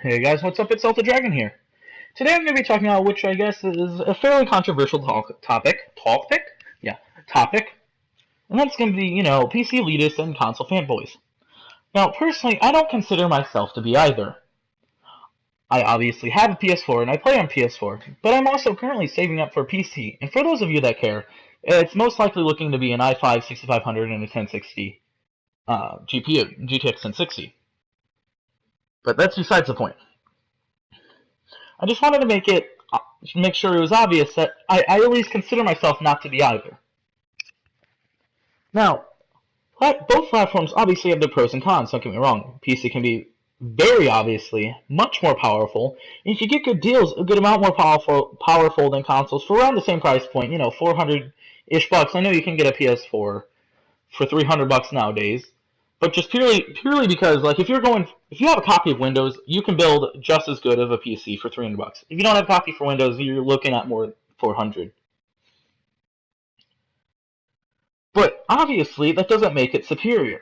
Hey guys, what's up? It's Delta Dragon here. Today I'm going to be talking about which I guess is a fairly controversial topic, and that's going to be, PC elitists and console fanboys. Now, personally, I don't consider myself to be either. I obviously have a PS4 and I play on PS4, but I'm also currently saving up for PC, and for those of you that care, it's most likely looking to be an i5 6500 and a 1060 GPU, GTX 1060. But that's besides the point. I just wanted to make sure it was obvious that I at least consider myself not to be either. Now, both platforms obviously have their pros and cons, don't get me wrong. PC can be very obviously much more powerful, and you can get good deals, a good amount more powerful than consoles for around the same price point, 400-ish bucks. I know you can get a PS4 for 300 bucks nowadays, but just purely because, like, if you have a copy of Windows, you can build just as good of a PC for 300 bucks. If you don't have a copy for Windows, you're looking at more 400. But obviously, that doesn't make it superior.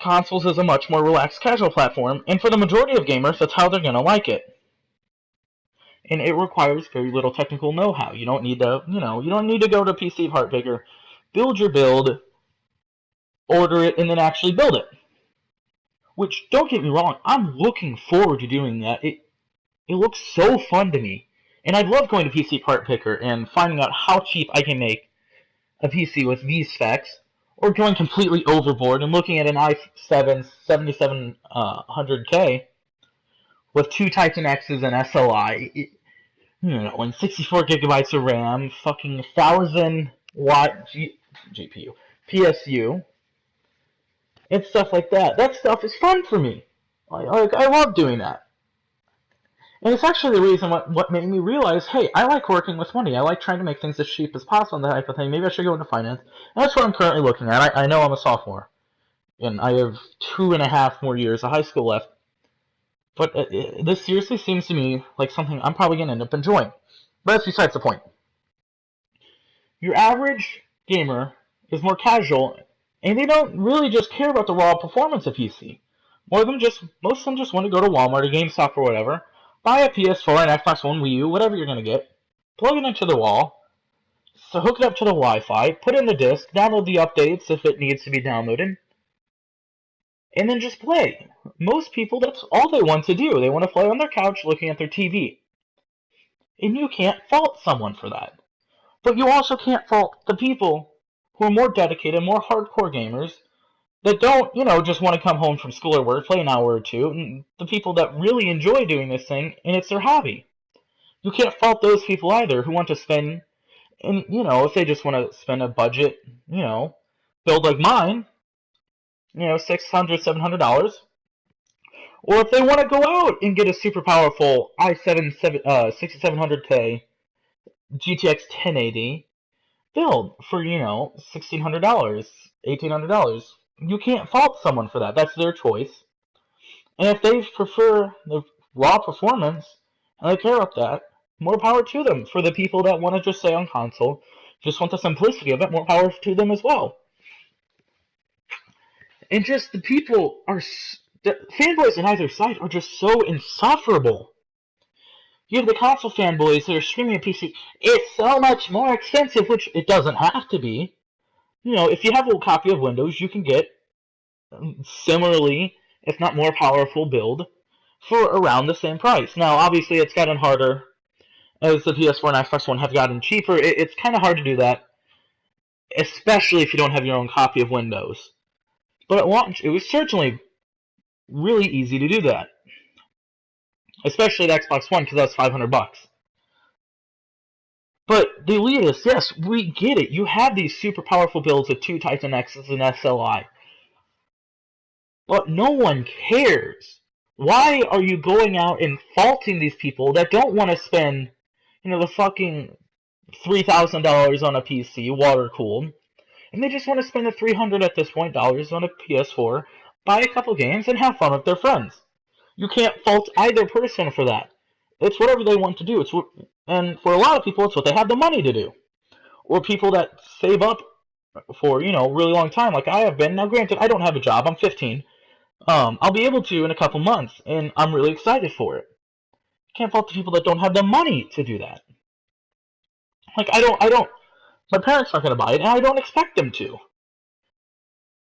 Consoles is a much more relaxed casual platform, and for the majority of gamers, that's how they're gonna like it. And it requires very little technical know-how. You don't need to, you don't need to go to PC Part Picker, build your build, order it, and then actually build it. Which, don't get me wrong, I'm looking forward to doing that. It looks so fun to me. And I'd love going to PC Part Picker and finding out how cheap I can make a PC with these specs, or going completely overboard and looking at an i7 7700K with 2 Titan X's and SLI, and 64 gigabytes of RAM, fucking 1000-watt GPU, PSU, and stuff like that. That stuff is fun for me. I love doing that. And it's actually the reason what made me realize, hey, I like working with money. I like trying to make things as cheap as possible and that type of thing. Maybe I should go into finance. And that's what I'm currently looking at. I know I'm a sophomore, and I have 2.5 more years of high school left. But this seriously seems to me like something I'm probably going to end up enjoying. But that's besides the point. Your average gamer is more casual, and they don't really just care about the raw performance of PC. Most of them just want to go to Walmart or GameStop or whatever, buy a PS4, an Xbox One, Wii U, whatever you're going to get, plug it into the wall, so hook it up to the Wi-Fi, put in the disc, download the updates if it needs to be downloaded, and then just play. Most people, that's all they want to do. They want to play on their couch looking at their TV. And you can't fault someone for that. But you also can't fault the people who are more dedicated, more hardcore gamers, that don't, just want to come home from school or work, play an hour or two, and the people that really enjoy doing this thing, and it's their hobby. You can't fault those people either who want to spend, and, if they just want to spend a budget, build like mine, $600, $700, or if they want to go out and get a super powerful i7 6700K GTX 1080 build for, $1,600, $1,800. You can't fault someone for that. That's their choice. And if they prefer the raw performance and they care about that, more power to them. For the people that want to just stay on console, just want the simplicity of it, more power to them as well. And just the fanboys on either side are just so insufferable. You have the console fanboys that are screaming at PC, it's so much more expensive, which it doesn't have to be. If you have a copy of Windows, you can get similarly, if not more powerful build for around the same price. Now, obviously, it's gotten harder as the PS4 and Xbox One have gotten cheaper. It's kind of hard to do that, especially if you don't have your own copy of Windows. But at launch, it was certainly really easy to do that. Especially the Xbox One, because that's 500 bucks. But the elitists, yes, we get it. You have these super powerful builds with 2 Titan X's and SLI. But no one cares. Why are you going out and faulting these people that don't want to spend, the fucking $3,000 on a PC, water cooled, and they just want to spend the $300 at this point dollars on a PS4, buy a couple games, and have fun with their friends? You can't fault either person for that. It's whatever they want to do. And for a lot of people, it's what they have the money to do. Or people that save up for, a really long time, like I have been. Now, granted, I don't have a job. I'm 15. I'll be able to in a couple months, and I'm really excited for it. Can't fault the people that don't have the money to do that. Like, my parents aren't going to buy it, and I don't expect them to.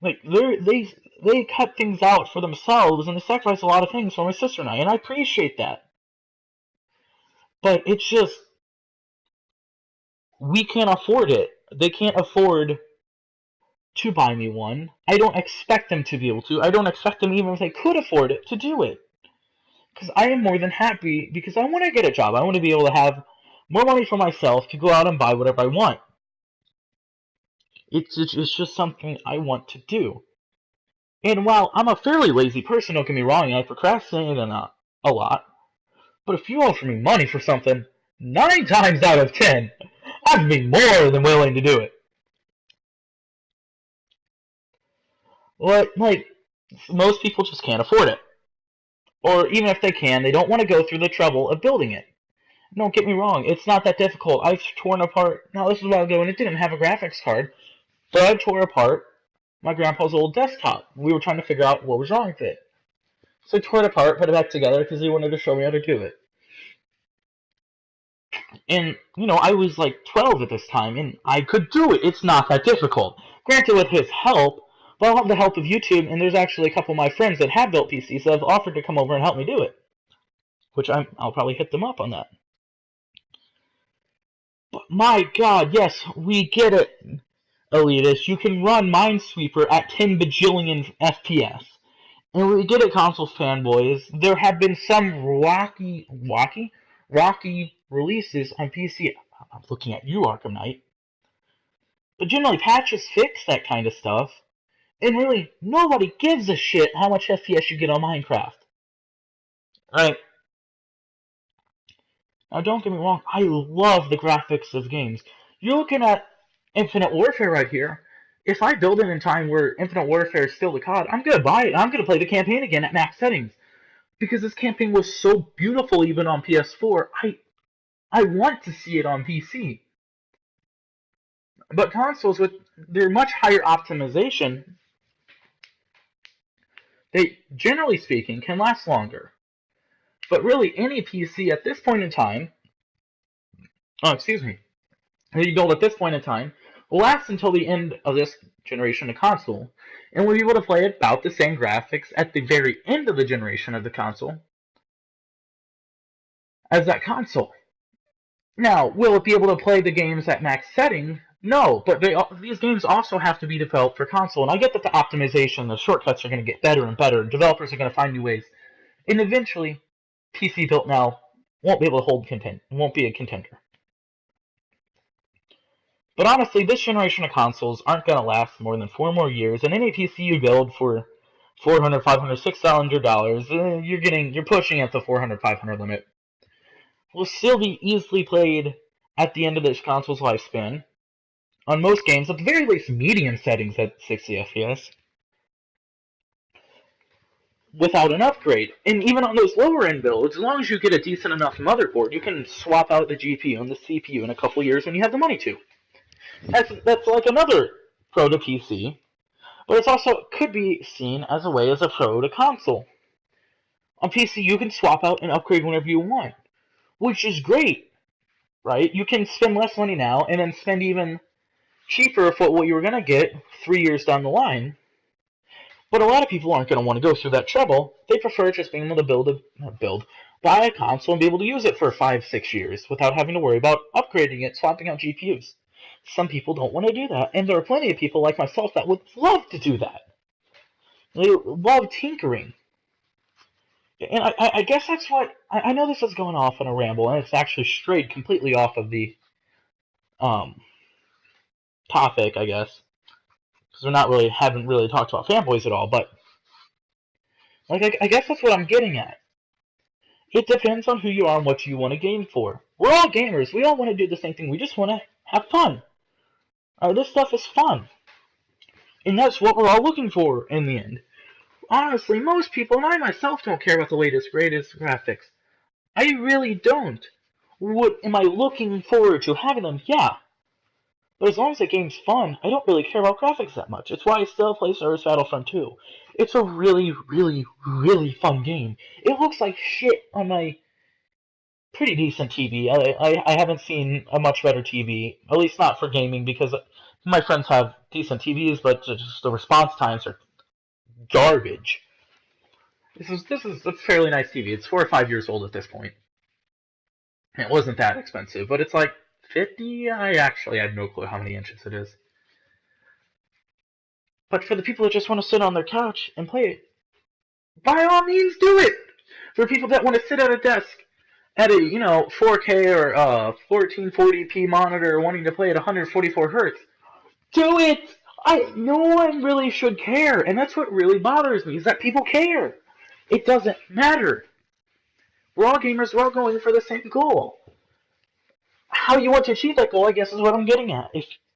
Like, they cut things out for themselves, and they sacrifice a lot of things for my sister and I appreciate that. But it's just, we can't afford it. They can't afford to buy me one. I don't expect them to be able to. I don't expect them, even if they could afford it, to do it. Because I am more than happy, because I want to get a job. I want to be able to have more money for myself to go out and buy whatever I want. It's just something I want to do. And while I'm a fairly lazy person, don't get me wrong, I procrastinate a lot. But if you offer me money for something, 9 times out of 10, I'd be more than willing to do it. Like, most people just can't afford it. Or even if they can, they don't want to go through the trouble of building it. Don't get me wrong, it's not that difficult. I've torn apart, now this was a while ago and it didn't have a graphics card, but I tore apart my grandpa's old desktop. We were trying to figure out what was wrong with it. So I tore it apart, put it back together because he wanted to show me how to do it. And, I was like 12 at this time, and I could do it. It's not that difficult. Granted, with his help, but I'll have the help of YouTube, and there's actually a couple of my friends that have built PCs that have offered to come over and help me do it. Which I'll probably hit them up on that. But my god, yes, we get it, elitist. You can run Minesweeper at 10 bajillion FPS. And we get it, console fanboys. There have been some rocky releases on PC. I'm looking at you, Arkham Knight. But generally, patches fix that kind of stuff. And really, nobody gives a shit how much FPS you get on Minecraft. Right? Now, don't get me wrong, I love the graphics of games. You're looking at Infinite Warfare right here. If I build it in time where Infinite Warfare is still the COD, I'm going to buy it. I'm going to play the campaign again at max settings. Because this campaign was so beautiful even on PS4, I want to see it on PC. But consoles, with their much higher optimization, they, generally speaking, can last longer. But really, any PC at this point in time, that you build at this point in time, will last until the end of this generation of console, and we'll be able to play about the same graphics at the very end of the generation of the console as that console. Now, will it be able to play the games at max setting? No, but these games also have to be developed for console, and I get that the optimization, the shortcuts are going to get better and better, and developers are going to find new ways, and eventually, PC built now won't be able to won't be a contender. But honestly, this generation of consoles aren't going to last more than 4 more years, and any PC you build for $400, $500, $600, you're pushing at the 400, 500 limit. Will still be easily played at the end of this console's lifespan on most games, at the very least medium settings at 60 FPS, without an upgrade. And even on those lower end builds, as long as you get a decent enough motherboard, you can swap out the GPU and the CPU in a couple years when you have the money to. That's like another pro to PC, but it also could be seen as a pro to console. On PC, you can swap out and upgrade whenever you want, which is great, right? You can spend less money now and then spend even cheaper for what you were going to get 3 years down the line. But a lot of people aren't going to want to go through that trouble. They prefer just being able to buy a console and be able to use it for 5-6 years without having to worry about upgrading it, swapping out GPUs. Some people don't want to do that, and there are plenty of people like myself that would love to do that. They love tinkering. And I guess that's what... I know this is going off on a ramble, and it's actually strayed completely off of the topic, I guess. Because haven't really talked about Fanboys at all, but... I guess that's what I'm getting at. It depends on who you are and what you want to game for. We're all gamers. We all want to do the same thing. We just want to have fun. This stuff is fun. And that's what we're all looking for in the end. Honestly, most people, and I myself, don't care about the latest, greatest graphics. I really don't. Am I looking forward to having them? Yeah. But as long as the game's fun, I don't really care about graphics that much. It's why I still play Star Wars Battlefront 2. It's a really, really, really fun game. It looks like shit on my pretty decent TV. I haven't seen a much better TV, at least not for gaming, because my friends have decent TVs, but just the response times are garbage. This is a fairly nice TV. It's 4 or 5 years old at this point. It wasn't that expensive, but it's like 50. I actually have no clue how many inches it is. But for the people that just want to sit on their couch and play it, by all means do it. For people that want to sit at a desk at a 4K or 1440p monitor wanting to play at 144 hertz, do it. No one really should care, and that's what really bothers me is that people care. It doesn't matter. We're all gamers. We're all going for the same goal. How you want to achieve that goal, I guess, is what I'm getting at.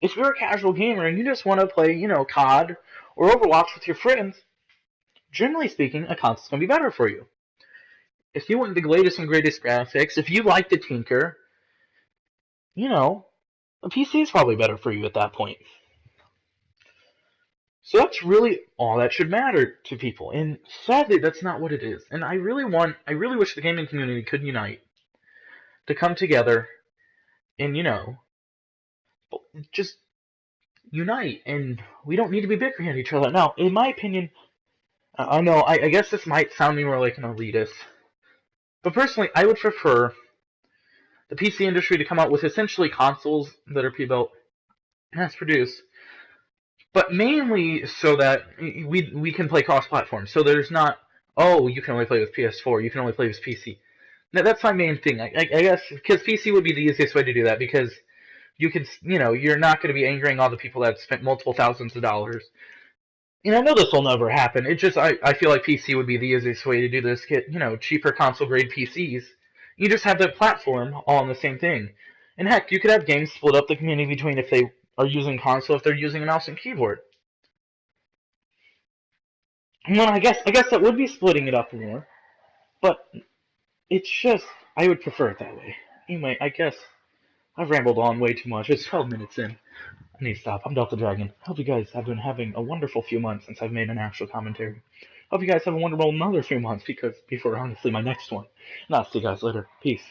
If you're a casual gamer and you just want to play, COD or Overwatch with your friends, generally speaking, a console's going to be better for you. If you want the latest and greatest graphics, if you like to tinker, a PC is probably better for you at that point. So that's really all that should matter to people. And sadly, that's not what it is. And I really wish the gaming community could unite to come together and, just unite. And we don't need to be bickering at each other. Now, in my opinion, I know, I guess this might sound more like an elitist, but personally, I would prefer the PC industry to come out with essentially consoles that are pre-built, mass-produced, but mainly so that we can play cross-platform. So there's not, you can only play with PS4, you can only play with PC. Now, that's my main thing. I guess because PC would be the easiest way to do that because you can, you're not going to be angering all the people that spent multiple thousands of dollars. And I know this will never happen. It just I feel like PC would be the easiest way to do this. Get cheaper console grade PCs. You just have the platform all on the same thing. And heck, you could have games split up the community between if they are using console, if they're using a mouse and keyboard. Well, I guess that would be splitting it up more. But it's just I would prefer it that way. Anyway, I guess I've rambled on way too much. It's 12 minutes in. I need to stop. I'm Delta Dragon. Hope you guys have been having a wonderful few months since I've made an actual commentary. Hope you guys have a wonderful another few months before honestly my next one. And I'll see you guys later. Peace.